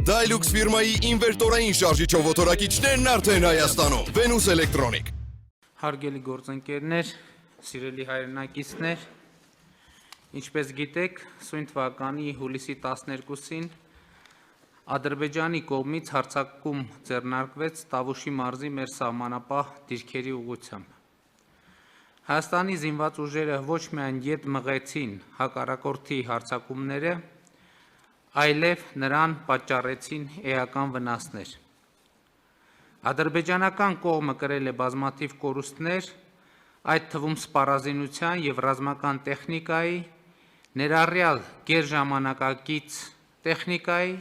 Dilux ֆիրմայի ինվերտորային շարժիչով օտորակիչներն արդեն Հայաստանում։ Venus Electronic։ Հարգելի գործընկերներ, սիրելի հայրենակիցներ, ինչպես գիտեք, սույն թվականի հուլիսի 12-ին Ադրբեջանի կողմից հարձակում ձեռնարկվեց Տավուշի մարզի մեր սահմանապահ դիրքերի ուղղությամբ։ Հայաստանի զինված ուժերը ոչ միայն ետ մղեցին հակառակորդի հարձակումները, այլև նրան պատճառեցին էական վնասներ։ Ադրբեջանական կողմը կրել է բազմաթիվ կորուստներ, այդ թվում սպառազինության և ռազմական տեխնիկայի, ներառյալ գերժամանակակից տեխնիկայի,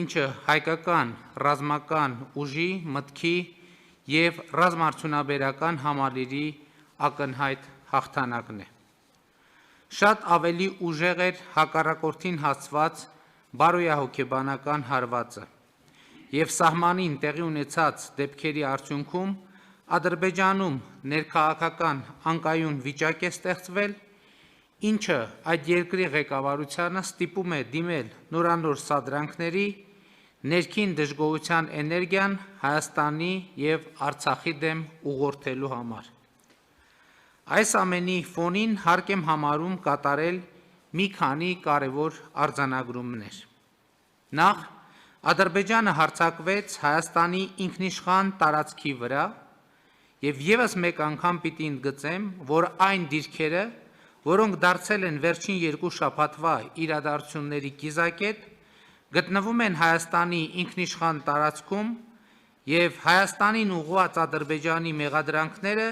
ինչը հայկական ռազմական ուժի, մտքի և ռազմաարդյունաբերական համալիրի ակնհայտ հաղթանակն է։ Շատ ավելի ուժեղ էր հակառակորդին հասցված բարոյահոգեբանական հարվածը, և սահմանին տեղի ունեցած դեպքերի արդյունքում Ադրբեջանում ներքաղաքական անկայուն վիճակ է ստեղծվել, ինչը այդ երկրի ղեկավարությանը ստիպում է դիմել նորանոր սադրանքների, ներքին դժգոհության էներգիան Հայաստանի և Արցախի դեմ ուղղորդելու համար։ Այս ամենի ֆոնին հարկ եմ համարում կատարել մի քանի կարևոր արձանագրումներ։ Նախ, Ադրբեջանը հարձակվեց Հայաստանի ինքնիշխան տարածքի վրա, և ևս մեկ անգամ պիտի ընդգծեմ, որ այն դիրքերը, որոնք դարձել են վերջին երկու շաբաթվա իրադարձությունների կիզակետ, գտնվում են Հայաստանի ինքնիշխան տարածքում և Հայաստանին ուղղված Ադրբեջանի մեղադրանքները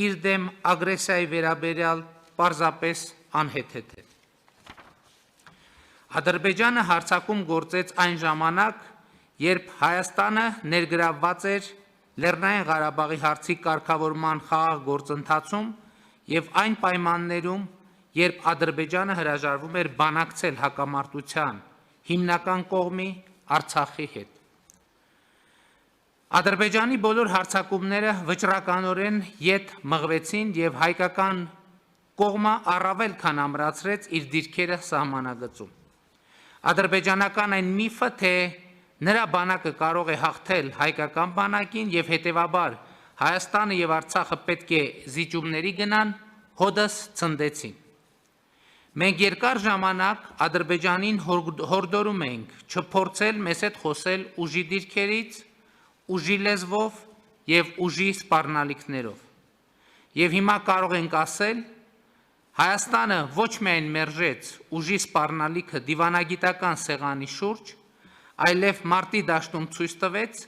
իր դեմ ագրեսիայի վերաբերյալ պարզապես անհեթեթ են։ Ադրբեջանը հարձակում գործեց այն ժամանակ, երբ Հայաստանը ներգրավված էր Լեռնային Ղարաբաղի հարցի կարգավորման խաղաղ գործընթացում և այն պայմաններում, երբ Ադրբեջանը հրաժարվում էր բանակցել հակամարտության հիմնական կողմի Արցախի հետ։ Ադրբեջանի բոլոր հարձակումները վճռականորեն ետ մղվեցին և հայկական կողմը առավել քան ամրացրեց իր դիրքերը սահմանագծում։ Ադրբեջանական այն միֆը, թե նրա բանակը կարող է հաղթել հայկական բանակին և հետևաբար Հայաստանը և Արցախը պետք է զիջումների գնան, հօդս ցնդեցին։ Մենք երկար ժամանակ Ադրբեջանին հորդորում ենք չփորձել մեզ հետ խոսել ուժի դիրքերից, ուժի լեզվով և ուժի սպառնալիքներով։ Եվ հիմա կարող ենք ասել, Հայաստանը ոչ միայն մերժեց ուժի սպառնալիքը դիվանագիտական սեղանի շուրջ, այլև մարտի դաշտում ցույց տվեց,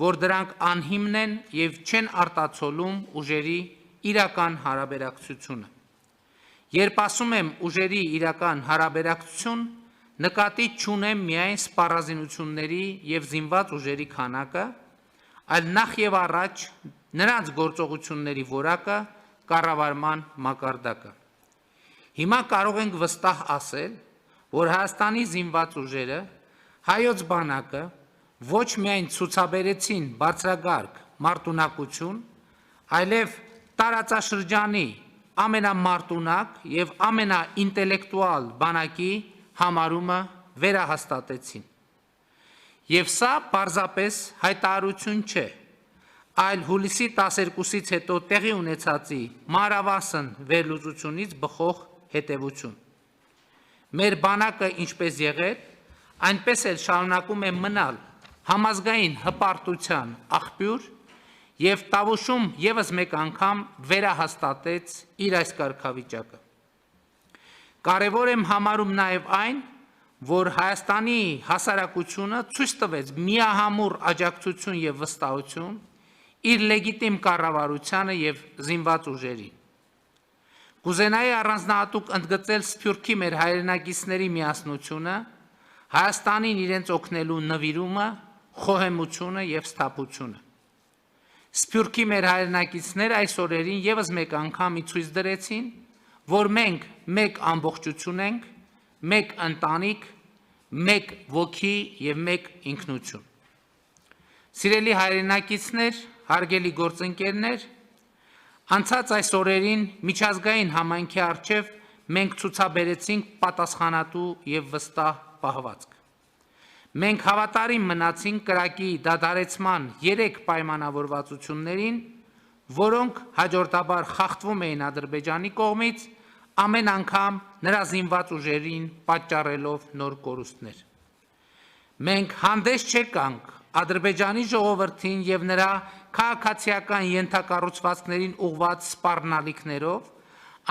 որ դրանք անհիմն են և չեն արտացոլում ուժերի իրական հարաբերակցությունը։ Երբ ասում եմ ուժերի իրական հարաբերակցություն, նկատի չունեմ միայն սպառազինությունների և զինված ուժերի քանակը, այլ նախ և առաջ նրանց գործողությունների որակը, կառավարման մակարդակը։ Հիմա կարող ենք վստահ ասել, որ Հայաստանի զինված ուժերը, հայոց բանակը ոչ միայն ցուցաբերեցին բարձրագարկ մարտունակություն, այլև տարածաշրջանի ամենամարտունակ և ամենաինտելեկտուալ բանակի համարումը վերահաստատեցին։ Եվ սա պարզապես հայտարարություն չէ, այլ հուլիսի 12-ից հետո տեղի ունեցածի մանրավասն վերլուծությունից բխող հետևություն։ Մեր բանակը ինչպես եղել, այնպես էլ շարունակում է մնալ համազգային հպարտության աղբյուր և Տավուշում ևս մեկ անգամ վերահաստատեց իր այս կարգավիճակը։ Կարևոր եմ համարում նաև այն, որ Հայաստանի հասարակությունը ցույց տվեց միահամուռ աջակցություն և վստահություն իր լեգիտիմ կառավարությանը և զինված ուժերին։ Կուզենայի առանձնահատուկ ընդգծել Սփյուռքի մեր հայրենակիցների միասնությունը, Հայաստանին իրենց օգնելու նվիրումը, խոհեմությունը և սթափությունը։ Սփյուռքի մեր հայրենակիցները այս օրերին ևս մեկ անգամ ցույց դրեցին, որ մենք մեկ ամբողջություն ենք, մեկ ընտանիք, մեկ ոգի և մեկ ինքնություն։ Սիրելի հայրենակիցներ, հարգելի գործընկերներ, անցած այս օրերին միջազգային համայնքի առջև մենք ցուցաբերեցինք պատասխանատու և վստահ պահվածք։ Մենք հավատարիմ մնացինք կրակի դադարեցման 3 պայմանավորվածություններին, որոնք հաջորդաբար խախտվում էին Ադրբեջանի կողմից, ամեն անգամ նրա զինված ուժերին պատճառելով նոր կորուստներ։ Մենք հանդես չեկանք Ադրբեջանի ժողովրդին եւ նրա քաղաքացիական ենթակառուցվածքներին ուղղված սպառնալիքներով,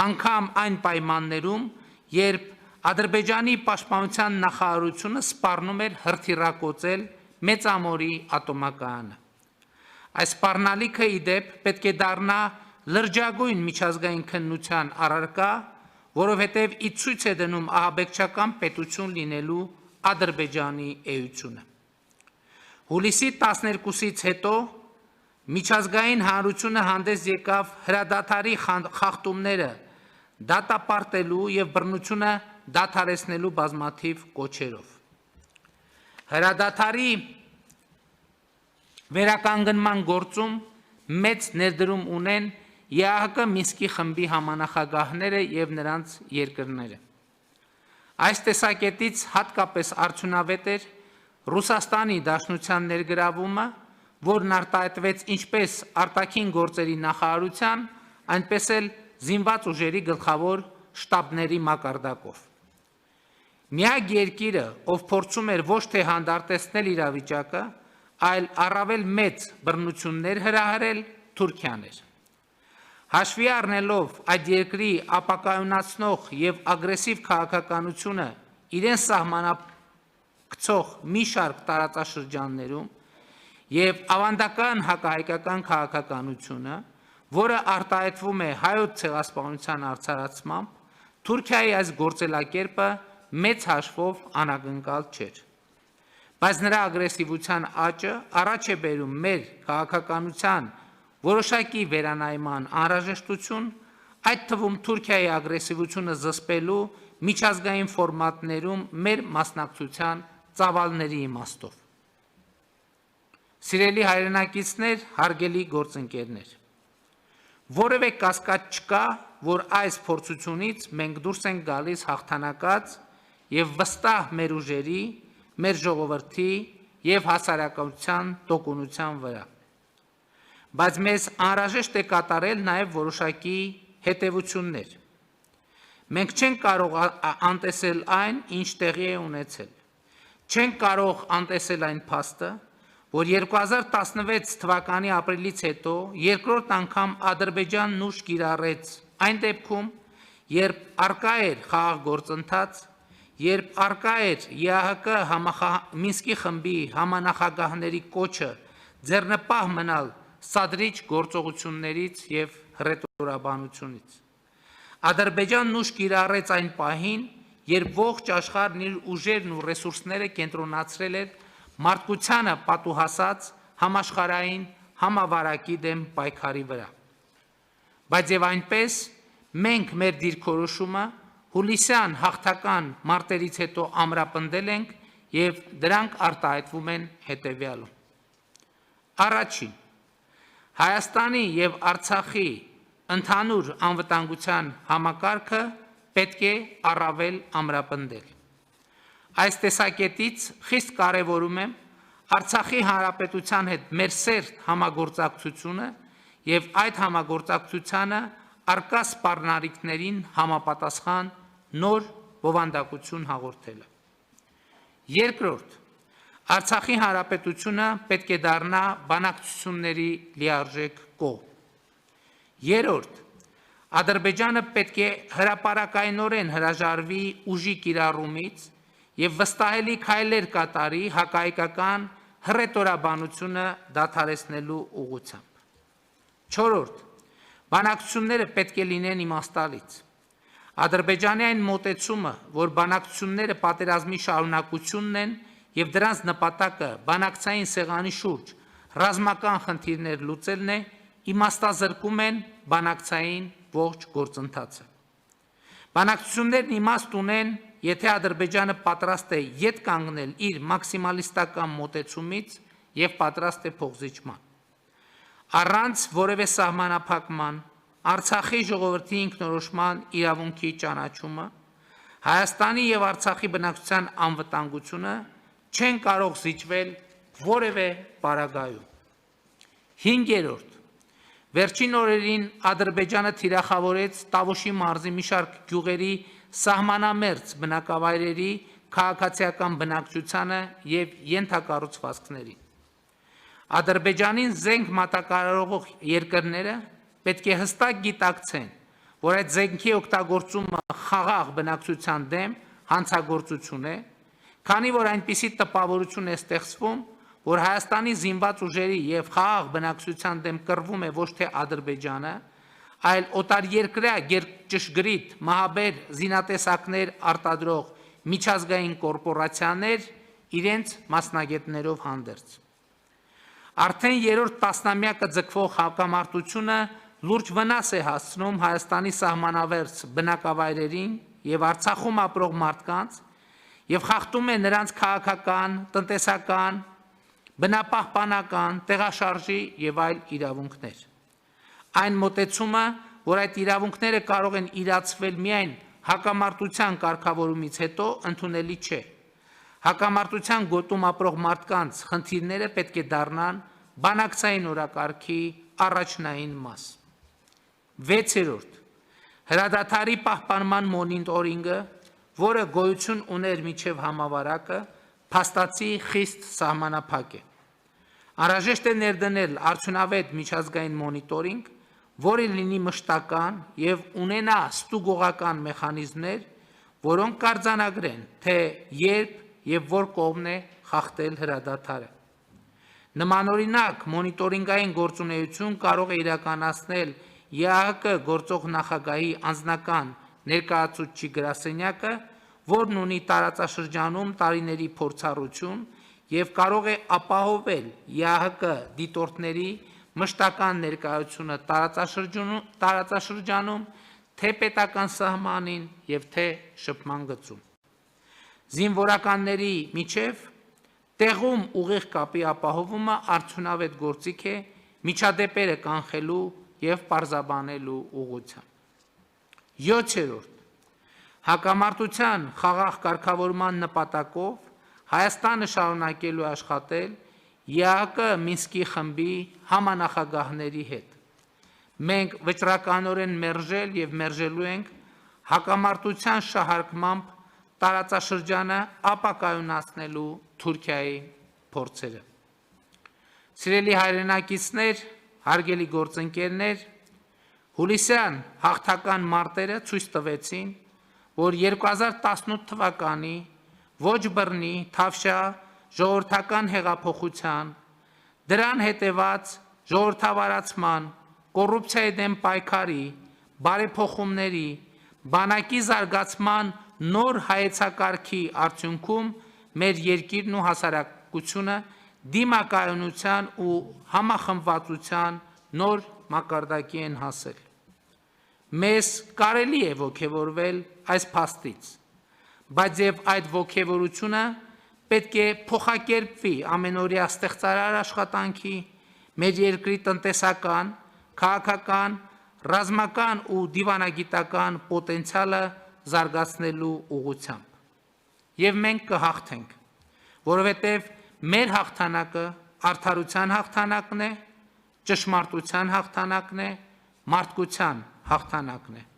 անգամ այն պայմաններում, երբ Ադրբեջանի պաշտպանության նախարարությունը սպառնում էր հրթիռակոծել Մեծամորի ատոմակայանը։ Այս սպառնալիքը ի դեպ պետք է դառնա լրջագույն միջազգային քննության առարկա, որովհետև ի ցույց է դնում ահաբեկչական պետություն լինելու Ադրբեջանի էությունը։ Հուլիսի 12-ից հետո միջազգային հանրությունը հանդես եկավ հրադադարի խախտումները դատապարտելու եւ բռնությունը դադարեցնելու բազմաթիվ կոչերով։ Հրադադարի վերականգնման գործում մեծ ներդրում ունեն ԵԱՀԿ Մինսկի խմբի համանախագահները եւ նրանց երկրները։ Այս տեսակետից հատկապես արդյունավետ էր Ռուսաստանի Դաշնության ներգրավումը, որն արտահայտվեց ինչպես արտաքին գործերի նախարարության, այնպես էլ զինված ուժերի գլխավոր շտաբների մակարդակով։ Միակ երկիրը, ով փորձում էր ոչ թե հանդարտեցնել իրավիճակը, այլ առավել մեծ բռնություններ հրահրել, Թուրքիան էր։ Հաշվի առնելով այդ երկրի ապակայունացնող եւ ագրեսիվ քաղաքականությունը իրեն սահմանափակցող մի շարք տարածաշրջաններում եւ ավանդական հակահայկական քաղաքականությունը, որը արտահայտվում է հայոց ցեղասպանության արդարացմամբ, Թուրքիայի այս գործելակերպը մեծ հաշվով անակնկալ չէր։ Բայց նրա ագրեսիվության աճը առաջ է բերում մեր քաղաքականության որոշակի վերանայման անհրաժեշտություն, այդ թվում Թուրքիայի ագրեսիվությունը զսպելու միջազգային ֆորմատներում մեր մասնակցության ծավալների իմաստով։ Սիրելի հայրենակիցներ, հարգելի գործընկերներ, որևէ կասկած չկա, որ այս փորձությունից մենք դուրս ենք գալիս հաղթանակած եւ վստահ մեր ուժերի, մեր ժողովրդի եւ հասարակության տոկունության վրա։ Բայց մեզ անհրաժեշտ է կատարել նաեւ որոշակի հետևություններ։ Մենք չենք կարող անտեսել այն, ինչ տեղի է ունեցել։ Չենք կարող անտեսել այն փաստը, որ 2016 թվականի ապրիլից հետո երկրորդ անգամ Ադրբեջանն ուժ կիրառեց այն դեպքում, երբ արկա էր խաղաղ գործընթաց, երբ արկա էր ԵԱՀԿ Մինսկի խմբի համանախագահների կոչը ձեռնպահ մնալ սադրիչ գործողություններից եւ հռետորաբանությունից։ Ադրբեջանն ուժ կիրառեց այն պահին, երբ ողջ աշխարհն իր ուժերն ու ռեսուրսները կենտրոնացրել էր մարդկությանը պատուհասած համաշխարհային համավարակի դեմ պայքարի վրա։ Բայց եւ այնպես մենք մեր դիրքորոշումը հուլիսյան հաղթական մարտերից հետո ամրապնդել ենք եւ դրանք արտահայտվում են հետեւյալում։ Առաջին, Հայաստանի եւ Արցախի ընդհանուր անվտանգության համակարգը պետք է առավել ամրապնդել։ Այս տեսակետից խիստ կարևորում եմ Արցախի հանրապետության հետ մեր սերտ համագործակցությունը եւ այդ համագործակցությանը արկա սպառնալիքներին համապատասխան նոր բովանդակություն հաղորդելը։ Երկրորդ, Արցախի հանրապետությունը պետք է դառնա բանակցությունների լիարժեք կողմ։ Երրորդ, Ադրբեջանը պետք է հրապարակայնորեն հրաժարվի ուժի կիրառումից եւ վստահելի քայլեր կատարի հակահայկական հռետորաբանությունը դադարեցնելու ուղղությամբ։ Չորրորդ, բանակցությունները պետք է լինեն իմաստալից։ Ադրբեջանի այն մոտեցումը, որ բանակցությունները պատերազմի շարունակությունն են եւ դրանց նպատակը բանակցային սեղանի շուրջ ռազմական խնդիրներ լուծելն է, իմաստազրկում են բանակցային ողջ գործընթացը։ Բանակցություններն իմաստ ունեն, եթե Ադրբեջանը պատրաստ է ետ կանգնել իր մաքսիմալիստական մոտեցումից եւ պատրաստ է փոխզիջման։ Առանց որևէ սահմանափակման Արցախի ժողովրդի ինքնորոշման իրավունքի ճանաչումը, Հայաստանի եւ Արցախի բնակչության անվտանգությունը չեն կարող զիջվել որևէ պարագայում։ 5. Վերջին օրերին Ադրբեջանը թիրախավորեց Տավուշի մարզի մի շարք գյուղերի սահմանամերձ բնակավայրերի քաղաքացիական բնակչությանը եւ ենթակառուցվածքներին։ Ադրբեջանին զենք մատակարարող երկրները պետք է հստակ գիտակցեն, որ այդ զենքի օգտագործումը խաղաղ բնակչության դեմ հանցագործություն է, քանի որ այնպիսի տպավորություն է ստեղծվում, որ Հայաստանի զինված ուժերի եւ խաղաղ բնակչության դեմ կռվում է ոչ թե Ադրբեջանը, այլ օտարերկրյա ճշգրիտ մահաբեր զինատեսակներ արտադրող միջազգային կորպորացիաներ իրենց մասնագետներով հանդերձ։ Արդեն երրորդ տասնամյակը ձգվող հակամարտությունը լուրջ վնաս է հասցնում Հայաստանի սահմանավերձ բնակավայրերին եւ Արցախում ապրող մարդկանց եւ խախտում է նրանց քաղաքական, տնտեսական, բնապահպանական, տեղաշարժի եւ այլ իրավունքներ։ Այն մոտեցումը, որ այդ իրավունքները կարող են իրացվել միայն հակամարտության կարգավորումից հետո, ընդունելի չէ։ Հակամարտության գոտում ապրող մարդկանց խնդիրները պետք է դառնան բանակցային օրակարգի առաջնային մաս։ 6. Հրադադարի պահպանման մոնիտորինգը, որը գոյություն ուներ մինչև համավարակը, փաստացի խիստ սահմանափակ է։ Անհրաժեշտ է ներդնել արդյունավետ միջազգային մոնիտորինգ, որը լինի մշտական եւ ունենա ստուգողական մեխանիզմներ, որոնք կարձանագրեն, թե երբ եւ որ կողմն է խախտել հրադադարը։ Նմանօրինակ մոնիտորինգային գործունեություն կարող է իրականացնել ԵԱՀԿ գործող նախագահի անձնական ներկայացուցչի գրասենյակը, որն ունի տարածաշրջանում տարիների փորձառություն եւ կարող է ապահովել ԵԱՀԿ դիտորդների մշտական ներկայությունը տարածաշրջանում, թե պետական սահմանին եւ թե շփման գծում։ Զինվորականների միջև տեղում ուղիղ կապի ապահովումը արդյունավետ գործիք է միջադեպերը կանխելու եւ պարզաբանելու ուղղությամբ։ 7. Հակամարտության խաղաղ կարգավորման նպատակով Հայաստանը շարունակելու աշխատել ԵԱՀԿ Մինսկի խմբի համանախագահների հետ։ Մենք վճռականորեն մերժել եւ մերժելու ենք հակամարտության շահարկմամբ տարածաշրջանը ապակայունացնելու Թուրքիայի փորձերը։ Սիրելի հայրենակիցներ, հարգելի գործընկերներ, հուլիսյան հաղթական մարտերը ցույց տվեցին, որ 2018 թվականի ոչ բռնի, թավշյա, ժողովրդական հեղափոխության, դրան հետևած ժողովրդավարացման, կոռուպցիայի դեմ պայքարի, բարեփոխումների, բանակի զարգացման նոր հայեցակարգի արդյունքում մեր երկիրն ու հասարակությունը դիմակայունության ու համախմբվածության նոր մակարդակի են հասել։ Մեզ կարելի է ոգևորվել այս փաստից, բայց եւ այդ ոգևորությունը պետք է փոխակերպվի ամենօրյա ստեղծարար աշխատանքի, մեր երկրի տնտեսական, քաղաքական, ռազմական ու դիվանագիտական պոտենցիալը զարգացնելու ուղղությամբ։ Եվ մենք կհաղթենք, որովհետև մեր հաղթանակը արդարության հաղթանակն է, ճշմարտության հաղթանակն է, մարդկության հաղթանակն է։